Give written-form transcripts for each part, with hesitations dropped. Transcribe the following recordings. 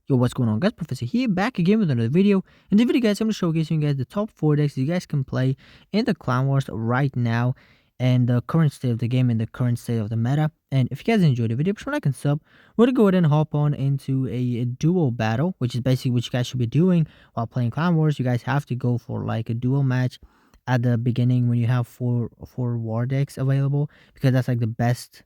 Yo, what's going on, guys? Professor here, back again with another video. In the video, guys, I'm going to showcase you guys the top 4 decks you guys can play in the Clan Wars right now, and the current state of the game and the current state of the meta. And if you guys enjoyed the video, be sure to like and sub. We're going to go ahead and hop on into a duo battle, which is basically what you guys should be doing while playing Clan Wars. You guys have to go for like a duel match at the beginning when you have four war decks available, because that's like the best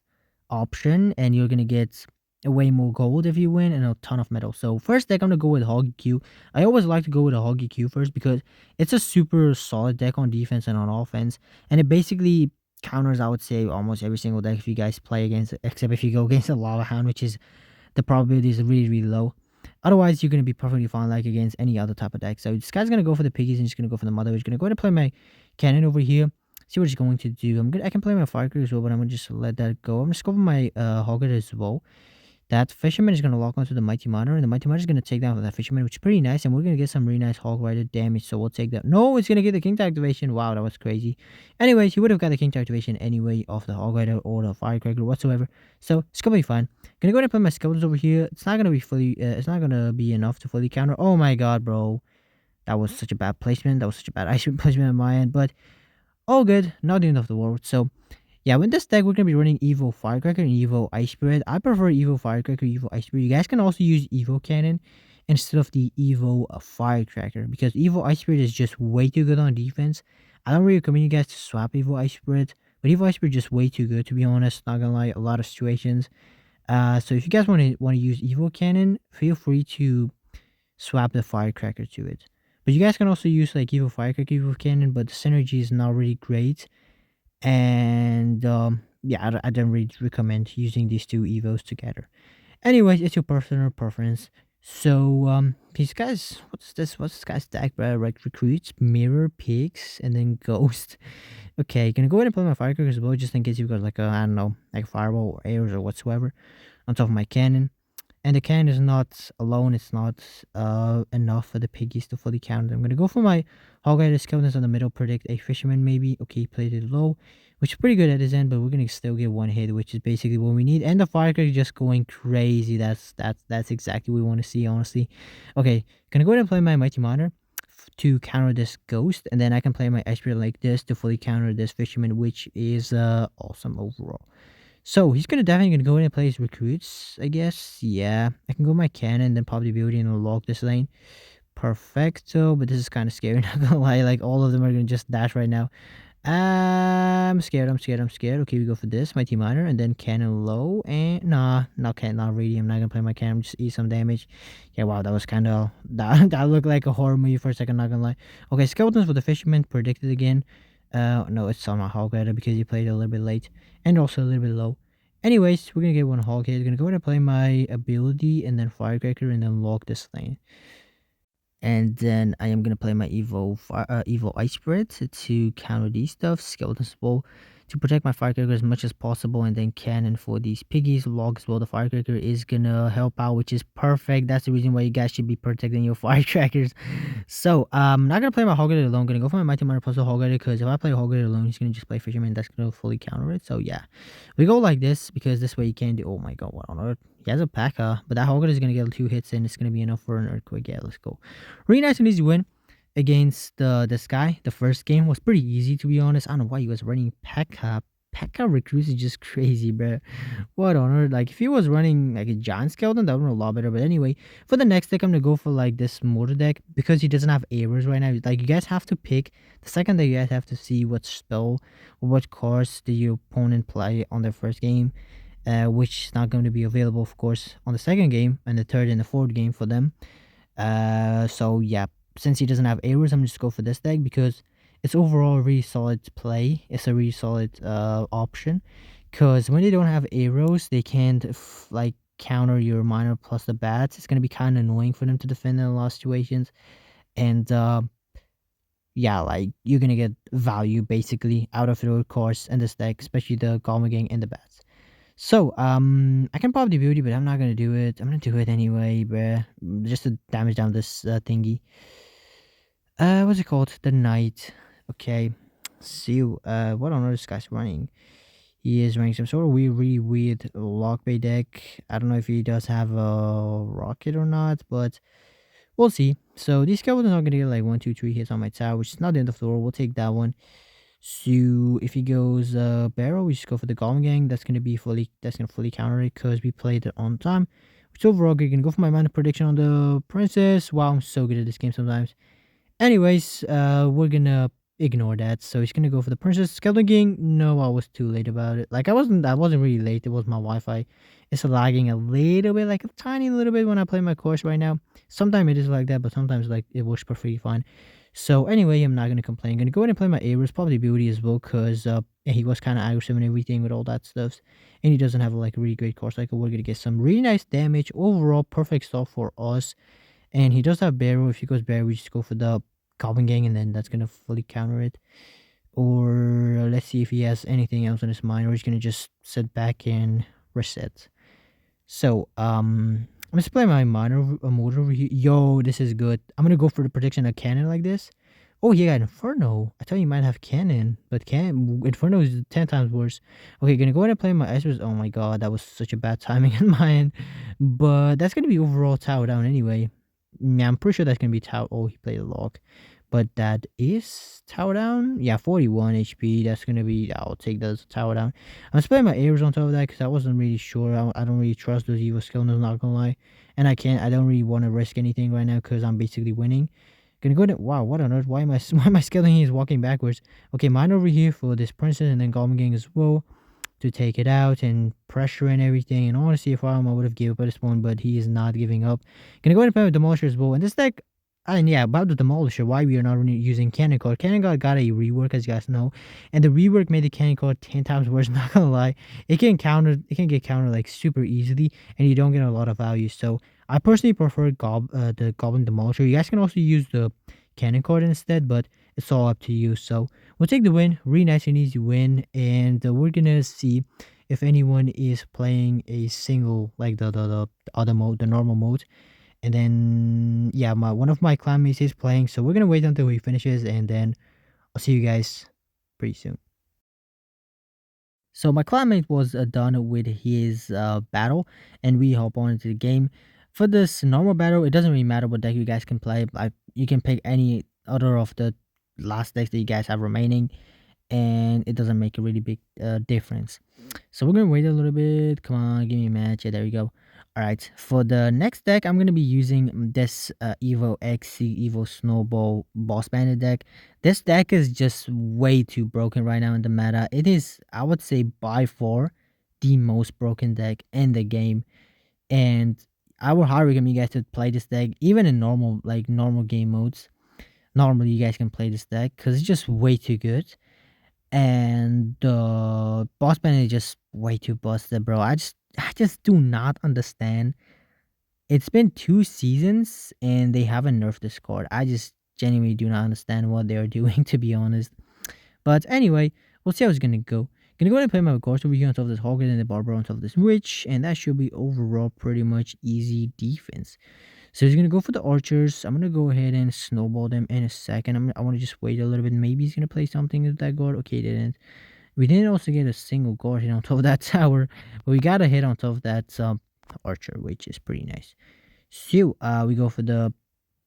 option, and you're going to get way more gold if you win and a ton of metal. So first deck, I'm gonna go with Hoggy Q. I always like to go with a Hoggy Q first because it's a super solid deck on defense and on offense, and it basically counters, I would say, almost every single deck if you guys play against it, except if you go against a Lava Hound, which is the probability is really low. Otherwise, you're gonna be perfectly fine like against any other type of deck. So this guy's gonna go for the piggies and just gonna go for the mother. He's gonna go ahead and play my cannon over here. See what he's going to do. I can play my firecracker as well, but I'm gonna just let that go. I'm just going for my Hogger as well. That fisherman is going to lock onto the mighty miner, and the mighty miner is going to take down that fisherman, which is pretty nice, and we're going to get some really nice hog rider damage, so we'll take that. No, it's going to get the king activation. Wow, that was crazy. Anyways, he would have got the king activation anyway off the hog rider or the firecracker whatsoever, so it's going to be fine. Gonna go ahead and put my skeletons over here. It's not going to be fully, it's not going to be enough to fully counter. Oh my god, bro. That was such a bad placement. That was such a bad ice placement on my end, but all good. Not the end of the world, so yeah, with this deck, we're going to be running Evo Firecracker and Evo Ice Spirit. I prefer Evo Firecracker, Evo Ice Spirit. You guys can also use Evo Cannon instead of the Evo Firecracker, because Evo Ice Spirit is just way too good on defense. I don't really recommend you guys to swap Evo Ice Spirit, but Evo Ice Spirit is just way too good, to be honest. Not gonna lie, a lot of situations. So if you guys want to use Evo Cannon, feel free to swap the Firecracker to it. But you guys can also use like Evo Firecracker, Evo Cannon, but the synergy is not really great. And yeah, I don't really recommend using these two evos together. Anyways, it's your personal preference. So these guys, what's this guy's deck, bro? Like recruits, mirror, pigs, and then ghost. Okay, gonna go ahead and play my firecracker as well, just in case you've got like a, I don't know, like fireball or arrows or whatsoever on top of my cannon. And the cannon is not alone, it's not enough for the piggies to fully count. I'm gonna go for my hog rider skeletons on the middle, predict a fisherman maybe. Okay, he played it low, which is pretty good at his end, but we're gonna still get one hit, which is basically what we need. And the firecracker just going crazy. That's exactly what we want to see, honestly. Okay, gonna go ahead and play my mighty miner to counter this ghost, and then I can play my ice spirit like this to fully counter this fisherman, which is awesome overall. So he's definitely gonna go in and play his recruits, I guess. Yeah, I can go my cannon, then probably beauty and unlock this lane. Perfecto, but this is kind of scary. Not gonna lie, like all of them are gonna just dash right now. I'm scared. Okay, we go for this mighty miner and then cannon low, and nah, not really. I'm not gonna play my cannon. Just eat some damage. Yeah, wow, that was kind of that looked like a horror movie for a second. Not gonna lie. Okay, skeletons for the fisherman predicted again. No, it's on my hog rider because he played a little bit late and also a little bit low. Anyways, we're gonna get one hog here. Gonna go ahead and play my ability and then firecracker and then lock this lane. And then I am gonna play my Evo Ice Spirit to counter these stuff. Skeleton Bowl to protect my firecracker as much as possible, and then cannon for these piggies. Log as well. The firecracker is gonna help out, which is perfect. That's the reason why you guys should be protecting your firecrackers. So I'm not gonna play my Hogger alone. I'm gonna go for my Mighty Miner plus the Hogger, because if I play Hogger alone, he's gonna just play Fisherman. That's gonna fully counter it. So yeah, we go like this because this way you can do. Oh my god, what on earth? He has a P.E.K.K.A, but that Hogger is gonna get 2 hits and it's gonna be enough for an earthquake. Yeah, let's go. Really nice and easy win against this guy. The first game was pretty easy, to be honest. I don't know why he was running P.E.K.K.A. P.E.K.K.A recruits is just crazy, bro. What on earth? Like, if he was running like a giant skeleton, that would be a lot better. But anyway, for the next deck, I'm gonna go for like this mortar deck because he doesn't have arrows right now. Like, you guys have to pick the second that you guys have to see what spell or what cards did your opponent play on their first game. Which is not going to be available, of course, on the second game and the third and the fourth game for them. So yeah, since he doesn't have arrows, I'm just go for this deck because it's overall a really solid play. It's a really solid option, because when they don't have arrows, they can't like counter your miner plus the bats. It's gonna be kind of annoying for them to defend in a lot of situations, and yeah, like you're gonna get value basically out of your cards in this deck, especially the Goblin Gang and the bats. So, I can probably beauty, but I'm not gonna do it. I'm gonna do it anyway, bruh. Just to damage down this thingy. What's it called? The knight. Okay. See you. What on earth this guy's running? He is running some sort of weird, really weird lockbait deck. I don't know if he does have a rocket or not, but we'll see. So these skeletons are gonna get like 1, 2, 3 hits on my tower, which is not the end of the world. We'll take that one. So if he goes barrel, we just go for the Golem Gang. That's gonna fully counter it because we played it on time. Which overall, we're gonna go for my mana prediction on the princess. Wow, I'm so good at this game sometimes. Anyways, we're gonna ignore that. So he's gonna go for the Princess Skeleton King. No, I was too late about it. Like I wasn't really late. It was my Wi-Fi. It's lagging a little bit, like a tiny little bit when I play my course right now. Sometimes it is like that, but sometimes like it works perfectly fine. So anyway, I'm not gonna complain. Gonna go ahead and play my Ares, probably Beauty as well, cause he was kind of aggressive and everything with all that stuff, and he doesn't have like a really great course cycle. We're gonna get some really nice damage overall, perfect stuff for us. And he does have barrel. If he goes barrel, we just go for the Goblin Gang, and then that's gonna fully counter it. Or let's see if he has anything else in his mind, or he's gonna just sit back and reset. So I'm just playing my mortar over here. Yo, this is good. I'm gonna go for the protection of cannon like this. Oh, he got Inferno. I thought you might have cannon, but Inferno is 10 times worse. Okay, gonna go ahead and play my Ezra's. Oh my god, that was such a bad timing on my end. But that's gonna be overall tower down anyway. Yeah, I'm pretty sure that's gonna be tower. Oh, he played a lock. But that is tower down. Yeah, 41 HP. That's gonna be. I'll take that as a tower down. I'm just playing my Ares on top of that because I wasn't really sure. I don't really trust those evil skeletons. Not gonna lie, and I don't really want to risk anything right now because I'm basically winning. Gonna go to. Wow, what on earth? Why am I? Why am I skeleton is walking backwards? Okay, mine over here for this princess, and then Goblin Gang as well to take it out and pressure and everything. And honestly, if I would have gave up at this point, but he is not giving up. Gonna go ahead and play with Demolisher as well. And this deck, and yeah, about the Demolisher, why we are not really using Cannon Card. Cannon Card got a rework, as you guys know, and the rework made the Cannon Card 10 times worse. Not gonna lie, it can get countered like super easily, and you don't get a lot of value. So I personally prefer the Goblin Demolisher. You guys can also use the Cannon Card instead, but it's all up to you. So we'll take the win, really nice and easy win, and we're gonna see if anyone is playing a single like the other mode, the normal mode. And then yeah, my one of my clanmates is playing, so we're gonna wait until he finishes, and then I'll see you guys pretty soon. So my clanmate was done with his battle, and we hop on into the game. For this normal battle, it doesn't really matter what deck you guys can play. Like you can pick any other of the last decks that you guys have remaining, and it doesn't make a really big difference. So we're gonna wait a little bit. Come on, give me a match. Yeah, there we go. All right, for the next deck, I'm gonna be using this Evo XC Evo Snowball Boss Bandit deck. This deck is just way too broken right now in the meta. It is, I would say, by far the most broken deck in the game, and I would highly recommend you guys to play this deck, even in normal game modes. Normally, you guys can play this deck because it's just way too good. And the boss bandit is just way too busted, bro. I just do not understand. It's been 2 seasons and they haven't nerfed this card. I just genuinely do not understand what they're doing, to be honest. But anyway, we'll see how it's gonna go. Gonna go ahead and play my Ghost over here on top of this Hogget and the Barber on top of this Witch, and that should be overall pretty much easy defense. So he's gonna go for the archers. I'm gonna go ahead and snowball them in a second. I want to just wait a little bit. Maybe he's gonna play something with that guard. Okay, he didn't. We didn't also get a single guard hit on top of that tower, but we got a hit on top of that archer, which is pretty nice. So we go for the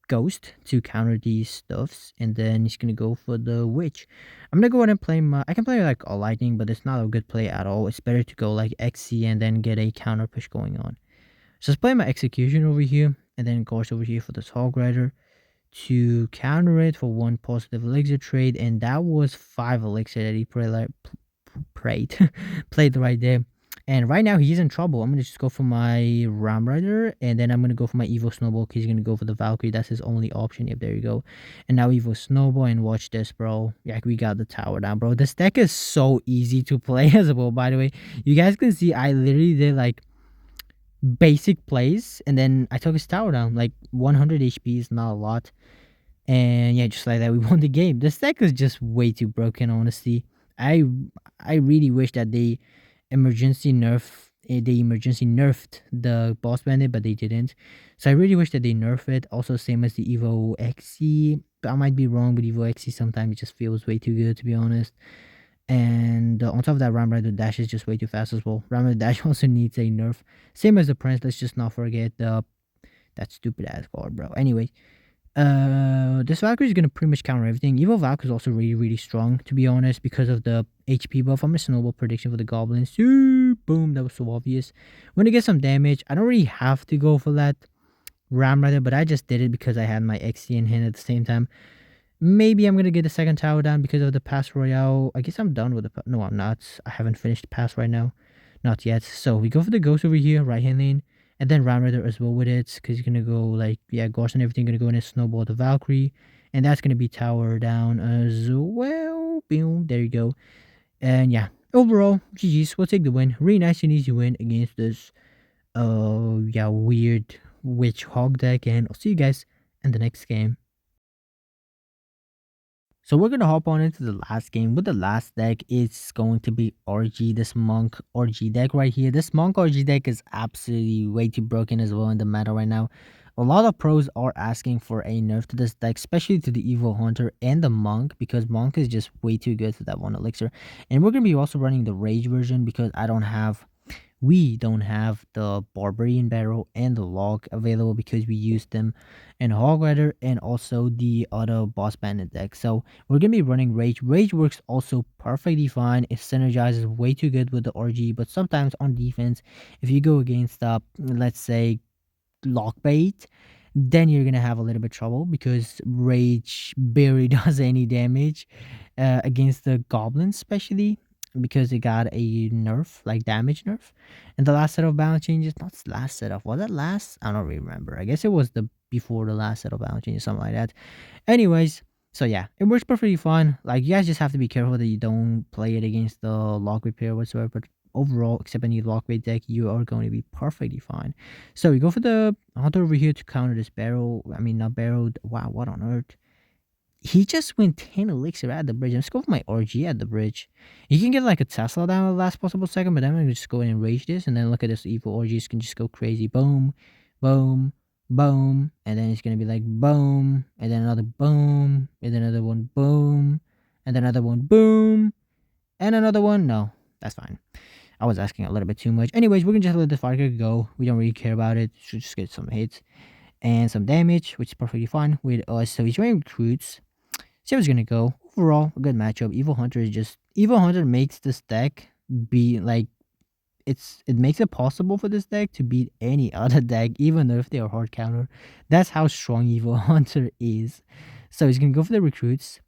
ghost to counter these stuffs, and then he's gonna go for the witch. I'm gonna go ahead and play I can play like a lightning, but it's not a good play at all. It's better to go like XC and then get a counter push going on. So let's play my execution over here, and then course over here for this hog rider to counter it for 1 positive elixir trade, and that was 5 elixir that he played right there. And right now he's in trouble. I'm gonna just go for my Ram Rider, and then I'm gonna go for my Evo Snowball because he's gonna go for the Valkyrie. That's his only option. Yep, there you go. And now Evo Snowball, and watch this, bro. Yeah, we got the tower down, bro. This deck is so easy to play as well. By the way, you guys can see I literally did like basic plays, and then I took his tower down. Like 100 HP is not a lot. And yeah, just like that, we won the game. This deck is just way too broken, honestly. I really wish that they emergency nerfed the boss bandit, but they didn't. So I really wish that they nerf it. Also, same as the Evo XC. I might be wrong, but Evo XC sometimes it just feels way too good, to be honest. And on top of that, Ram Rider Dash is just way too fast as well. Ram Rider Dash also needs a nerf. Same as the Prince. Let's just not forget that stupid ass card, bro. Anyway, this Valkyrie is gonna pretty much counter everything. Evil Valkyrie is also really, really strong, to be honest, because of the HP buff. I'm a snowball prediction for the goblins. Boom, that was so obvious. When to get some damage, I don't really have to go for that Ram Rider, but I just did it because I had my XC in hand at the same time. Maybe I'm gonna get the second tower down because of the pass Royale. I guess I'm done with the no, I'm not. I haven't finished the pass right now, not yet. So we go for the ghost over here, right hand lane, and then Ram Rider as well with it, because he's gonna go like ghost and everything gonna go in and snowball the Valkyrie, and that's gonna be tower down as well. Boom, there you go. And yeah, overall, GG's. We'll take the win. Really nice and easy win against this weird witch hog deck, and I'll see you guys in the next game. So we're gonna hop on into the last game. With the last deck, it's going to be RG, this monk RG deck right here. This monk RG deck is absolutely way too broken as well in the meta right now. A lot of pros are asking for a nerf to this deck, especially to the Evil Hunter and the Monk, because Monk is just way too good for that one elixir. And we're gonna be also running the Rage version because we don't have the Barbarian Barrel and the Log available because we used them in Hog Rider and also the other Boss Bandit deck. So we're going to be running Rage. Rage works also perfectly fine. It synergizes way too good with the RG, but sometimes on defense, if you go against, let's say, Lockbait, then you're gonna have a little bit of trouble because Rage barely does any damage against the goblins, especially because it got a nerf, like damage nerf. And the last set of balance changes, not last set of, was that last? I don't really remember. I guess it was the before the last set of balance changes, something like that. Anyways, so yeah, it works perfectly fine. Like, you guys just have to be careful that you don't play it against the lock repair whatsoever. But overall, except any lockbait deck, you are going to be perfectly fine. So we go for the hunter over here to counter this barrel. I mean, not barrel. Wow, what on earth? He just went 10 elixir at the bridge. Let's go for my RG at the bridge. You can get like a Tesla down at the last possible second, but I'm going to just go in and rage this. And then look at this evil RGs can just go crazy. Boom, boom, boom. And then it's going to be like boom. And then another boom. And then another one boom. And then another one boom. And another one. No, that's fine. I was asking a little bit too much. Anyways, we're going to just let the fighter go. We don't really care about it. Should just get some hits and some damage, which is perfectly fine with us. So he's running recruits. See how it's gonna go. Overall, a good matchup. Evil Hunter makes this deck be like it makes it possible for this deck to beat any other deck, even though if they are hard counter. That's how strong Evil Hunter is. So he's gonna go for the recruits.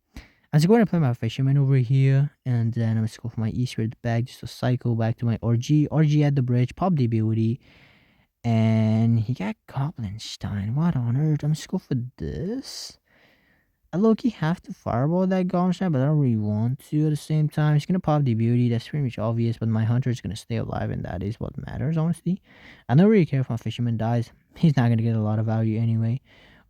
I'm just going to play my fisherman over here, and then I'm just go for my Eastward bag just to cycle back to my RG. RG at the bridge, pop the ability. And he got Goblinstein. What on earth? I'm just go for this. I low-key have to fireball that Goblinstein, but I don't really want to at the same time. He's gonna pop the beauty, that's pretty much obvious, but my hunter is gonna stay alive, and that is what matters, honestly. I don't really care if my fisherman dies. He's not gonna get a lot of value anyway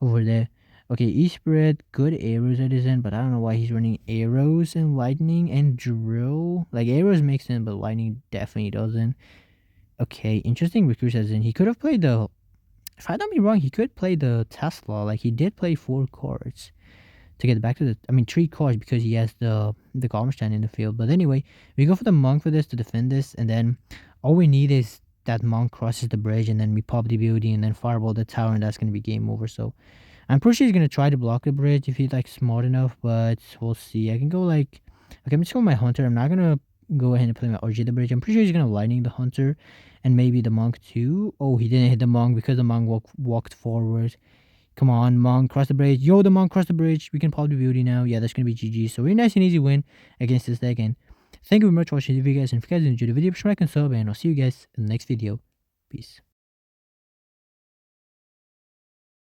over there. Okay, E-spread, good arrows it is in, but I don't know why he's running arrows and lightning and drill. Like, arrows makes sense, but lightning definitely doesn't. Okay, interesting recruits as in. He could have played the... If I don't be wrong, he could play the Tesla. Like, he did play 4 cards to get back to the... I mean, 3 cards because he has the Goblinstein in the field. But anyway, we go for the Monk for this to defend this. And then all we need is that Monk crosses the bridge. And then we pop the beauty and then fireball the tower. And that's going to be game over. So I'm pretty sure he's going to try to block the bridge if he's, like, smart enough. But we'll see. I can go, like... Okay, I'm just going my Hunter. I'm not going to go ahead and play my RG the bridge. I'm pretty sure he's going to lightning the Hunter. And maybe the Monk too. Oh, he didn't hit the Monk because the Monk walked forward. Come on, Monk, cross the bridge. Yo, the Monk crossed the bridge. We can pop the beauty now. Yeah, that's going to be GG. So, really nice and easy win against this deck. And thank you very much for watching the video, guys. And if you guys enjoyed the video, please like and sub. And I'll see you guys in the next video. Peace.